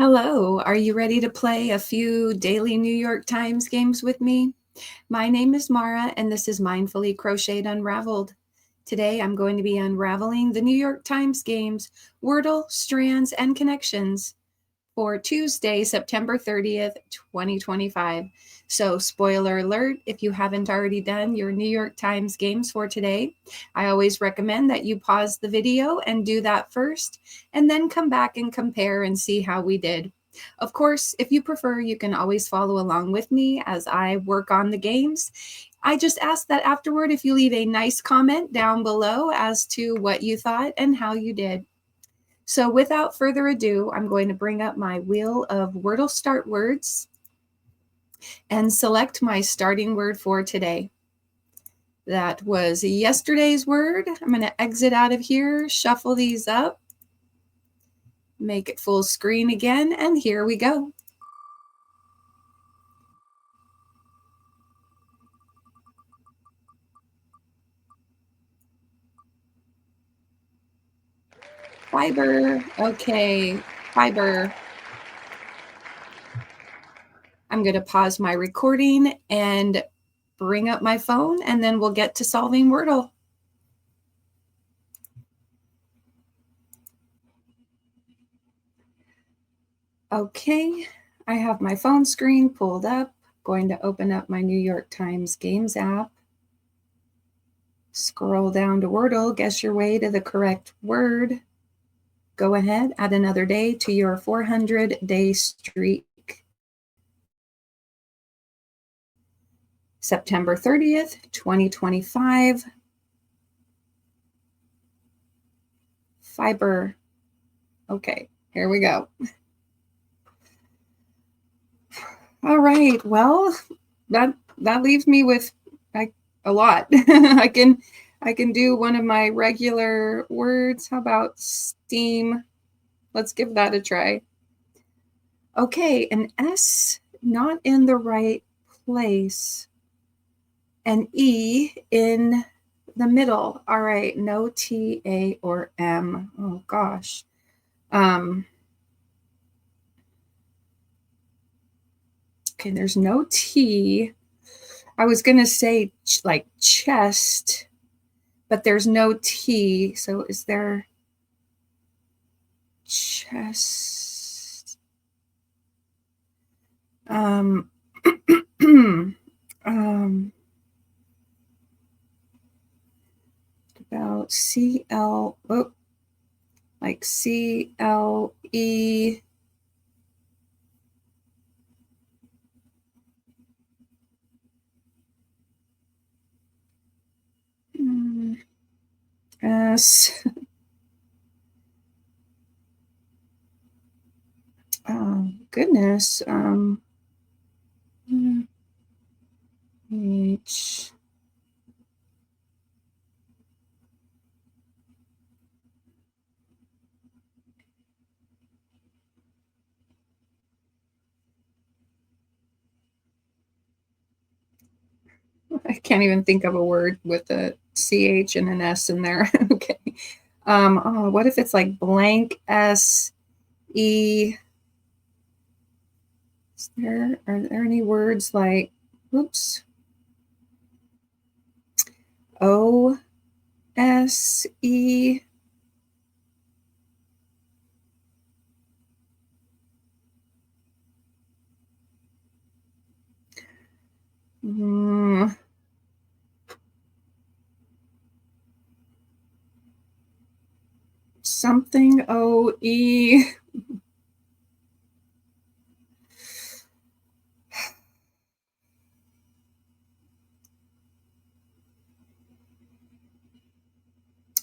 Hello, are you ready to play a few daily New York Times games with me? My name is Mara, and this is Mindfully Crocheted Unraveled. Today, I'm going to be unraveling the New York Times games, Wordle, Strands, and Connections for Tuesday, September 30th, 2025. So, spoiler alert, if you haven't already done your New York Times games for today, I always recommend that you pause the video and do that first, and then come back and compare and see how we did. Of course, if you prefer, you can always follow along with me as I work on the games. I just ask that afterward if you leave a nice comment down below as to what you thought and how you did. So without further ado, I'm going to bring up my wheel of Wordle start words and select my starting word for today. That was yesterday's word. I'm going to exit out of here, shuffle these up, make it full screen again, and here we go. Fiber. Okay, fiber. I'm going to pause my recording and bring up my phone, and then we'll get to solving Wordle. Okay, I have my phone screen pulled up. Going to open up my New York Times Games app. Scroll down to Wordle, guess your way to the correct word. Go ahead, add another day to your 400-day streak. September 30th, 2025. Fiber. Okay, here we go. All right, well, that leaves me with a lot. I can do one of my regular words. How about steam? Let's give that a try. Okay, an S not in the right place. An E in the middle. All right, no T, A, or M. Oh gosh. Okay, there's no T. I was gonna say like chest, but there's no T. So is there chest? About C-L, oh, like C-L-E. S. Oh, goodness. H. I can't even think of a word with a CH and an S in there. Okay. Oh, what if it's like blank S E? Are there any words like, oops, O S E? Something O E.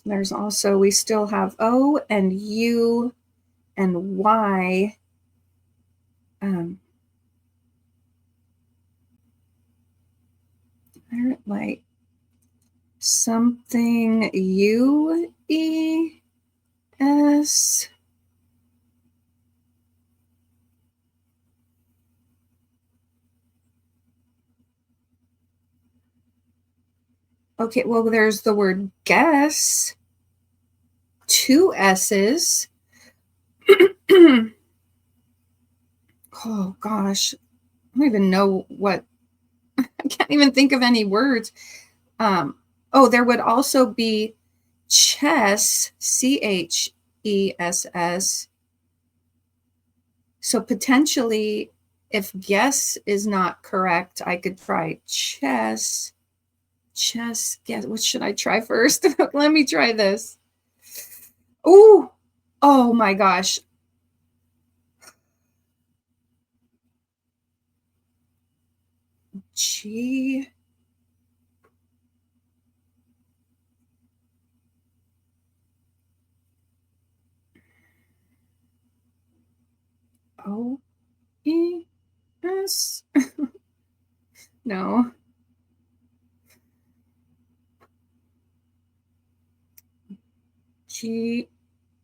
There's also, we still have O and U and Y. Like something U E S. Okay, well, there's the word guess. 2 S's. Oh gosh, I don't even know what, I can't even think of any words. Oh, there would also be chess, Chess. So potentially, if guess is not correct, I could try chess, guess. What should I try first? Let me try this. Ooh, oh my gosh. G. O. E. S. No. G.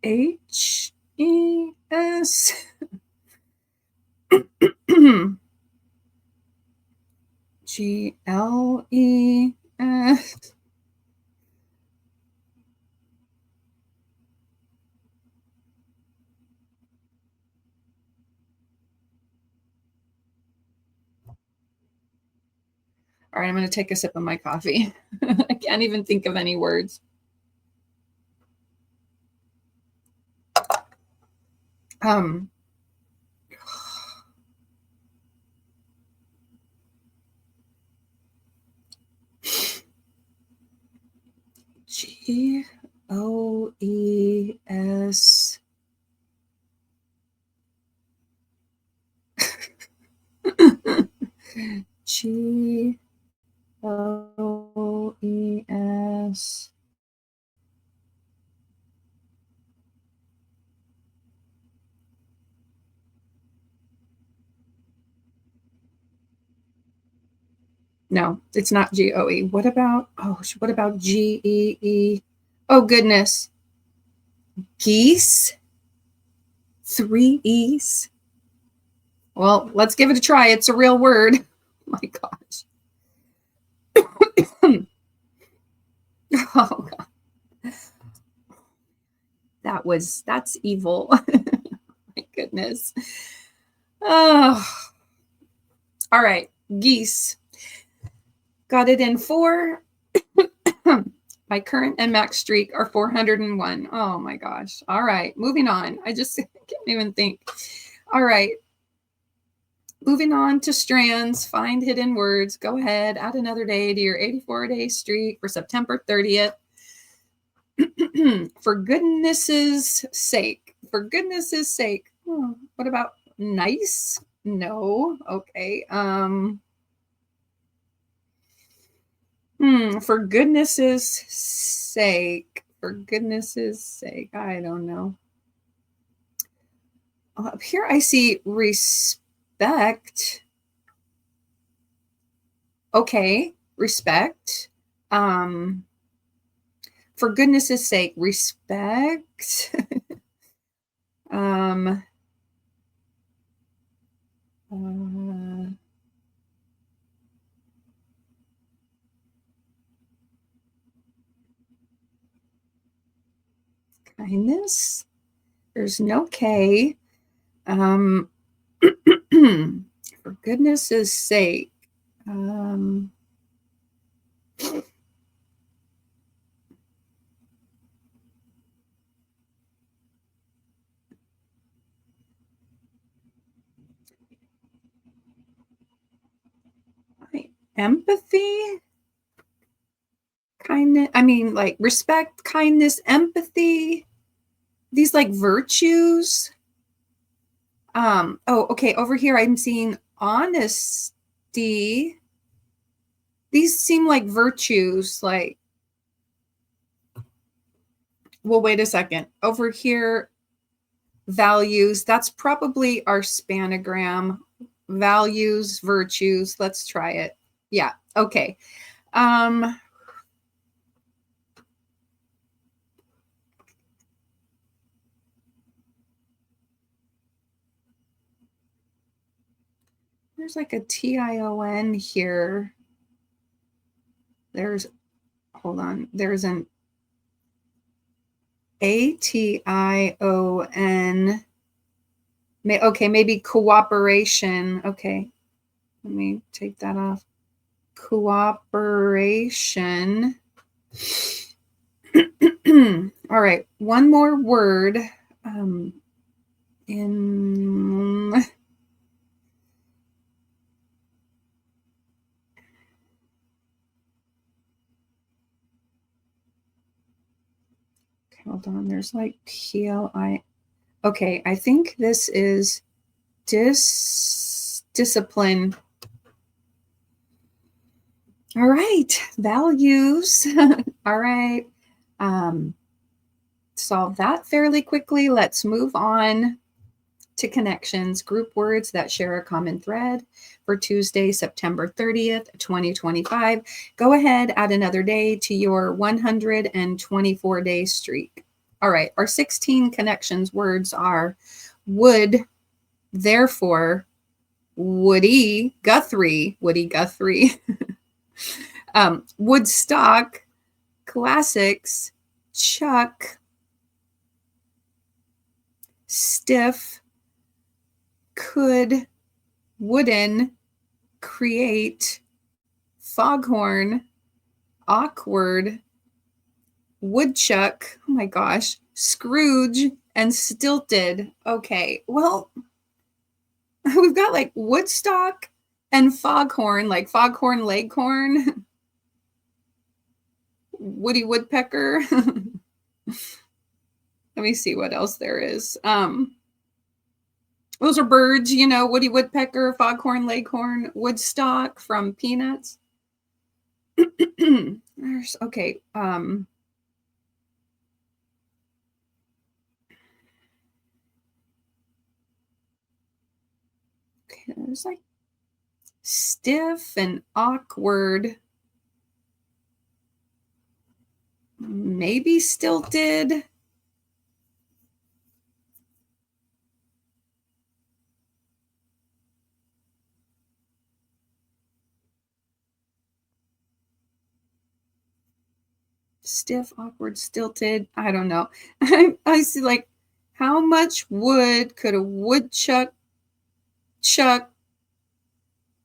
H. E. S. G. L. E. S. All right, I'm going to take a sip of my coffee. I can't even think of any words. G. O. E. S. G. O. E. S. No, it's not GOE. What about, what about GEE? Oh, goodness. Geese? 3 E's? Well, let's give it a try. It's a real word. Oh my gosh. Oh, God. That's evil. My goodness. Oh, all right. Geese. Got it in 4. My current and max streak are 401. Oh my gosh. All right. Moving on. I just can't even think. All right. Moving on to strands, find hidden words. Go ahead, add another day to your 84-day streak for September 30th. For goodness's sake. For goodness's sake. Oh, what about nice? No. Okay. For goodness's sake. For goodness's sake. I don't know. Up here I see respect. Okay, respect. For goodness's sake, respect. Kindness. There's no K. For goodness's sake. Empathy. Kindness. I mean, like respect, kindness, empathy. These like virtues. Oh, okay. Over here, I'm seeing honesty. These seem like virtues. Like, well, wait a second. Over here, values. That's probably our spanogram. Values, virtues. Let's try it. Yeah. Okay. There's like a TION here. Hold on. There's an ATION. Okay, maybe cooperation. Okay, let me take that off. Cooperation. All right, one more word. In okay, hold on. There's like PLI. Okay, I think this is discipline. All right, values. All right. Solve that fairly quickly. Let's move on to connections, group words that share a common thread for Tuesday, September 30th, 2025. Go ahead, add another day to your 124-day streak. All right, our 16 connections words are would, therefore, Woody Guthrie, Woodstock, classics, Chuck, stiff, could, wooden, create, foghorn, awkward, woodchuck, oh my gosh, Scrooge, and stilted. Okay, well, we've got like Woodstock and foghorn, like foghorn leghorn, Woody Woodpecker. Let me see what else there is. Those are birds, you know, Woody Woodpecker, foghorn leghorn, Woodstock from Peanuts. Okay. Okay, there's like stiff and awkward. Maybe stilted. Stiff, awkward, stilted. I don't know. I see like how much wood could a woodchuck chuck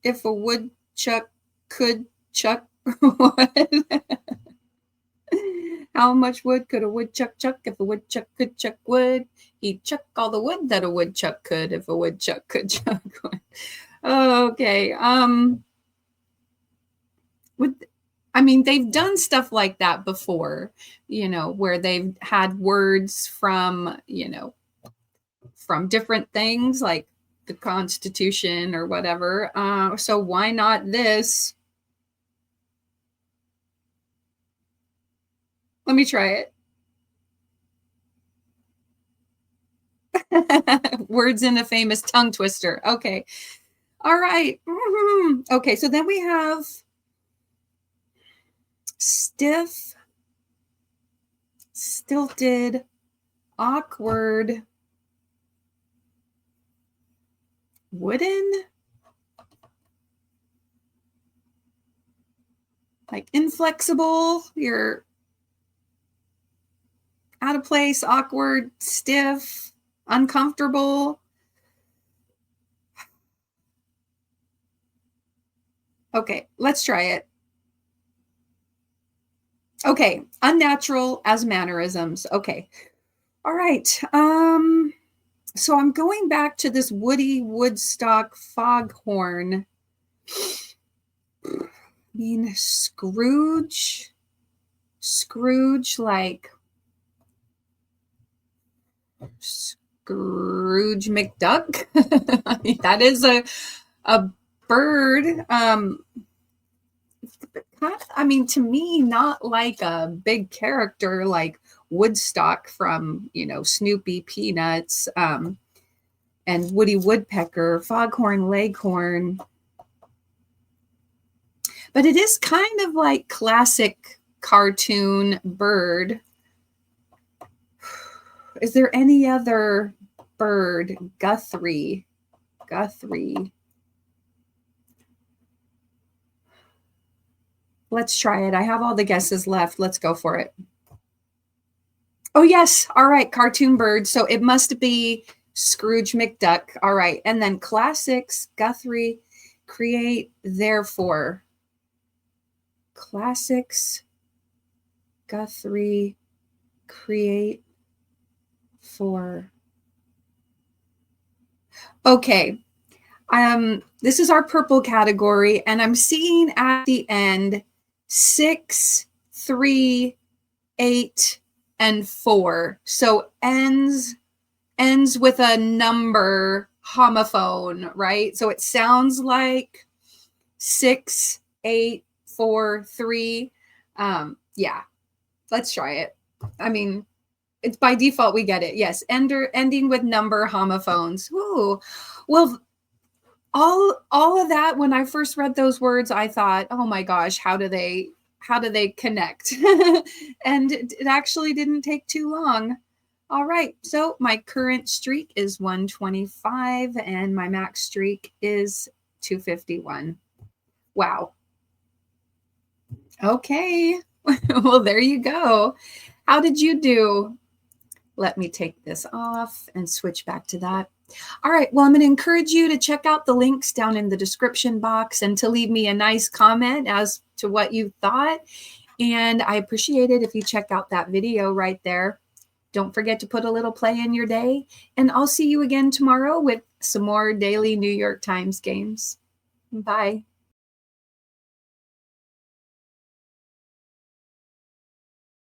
if a woodchuck could chuck wood? How much wood could a woodchuck chuck if a woodchuck could chuck wood? He'd chuck all the wood that a woodchuck could if a woodchuck could chuck wood. Okay. I mean, they've done stuff like that before, you know, where they've had words from, you know, from different things like the Constitution or whatever. So why not this? Let me try it. Words in a famous tongue twister. Okay. All right. Okay. So then we have stiff, stilted, awkward, wooden, like inflexible. You're out of place, awkward, stiff, uncomfortable. Okay, let's try it. Okay, unnatural as mannerisms. Okay. All right. So I'm going back to this Woody Woodstock foghorn. I mean, Scrooge, like Scrooge McDuck. I mean, that is a bird. I mean, to me, not like a big character like Woodstock from, you know, Snoopy Peanuts, and Woody Woodpecker, Foghorn Leghorn. But it is kind of like classic cartoon bird. Is there any other bird? Guthrie. Let's try it. I have all the guesses left. Let's go for it. Oh, yes. All right. Cartoon bird. So it must be Scrooge McDuck. All right. And then classics, Guthrie, create, therefore. Classics, Guthrie, create, for. Okay. This is our purple category, and I'm seeing at the end 6, 3, 8, and 4. So ends with a number homophone, right? So it sounds like 6, 8, 4, 3. Yeah, let's try it. I mean, it's by default we get it. Yes, ending with number homophones. Ooh, well, all of that, when I first read those words, I thought, oh my gosh, how do they connect? And it actually didn't take too long. All right, so my current streak is 125 and my max streak is 251. Wow. Okay. Well, there you go. How did you do? Let me take this off and switch back to that. All right, well, I'm going to encourage you to check out the links down in the description box and to leave me a nice comment as to what you thought. And I appreciate it if you check out that video right there. Don't forget to put a little play in your day. And I'll see you again tomorrow with some more daily New York Times games. Bye.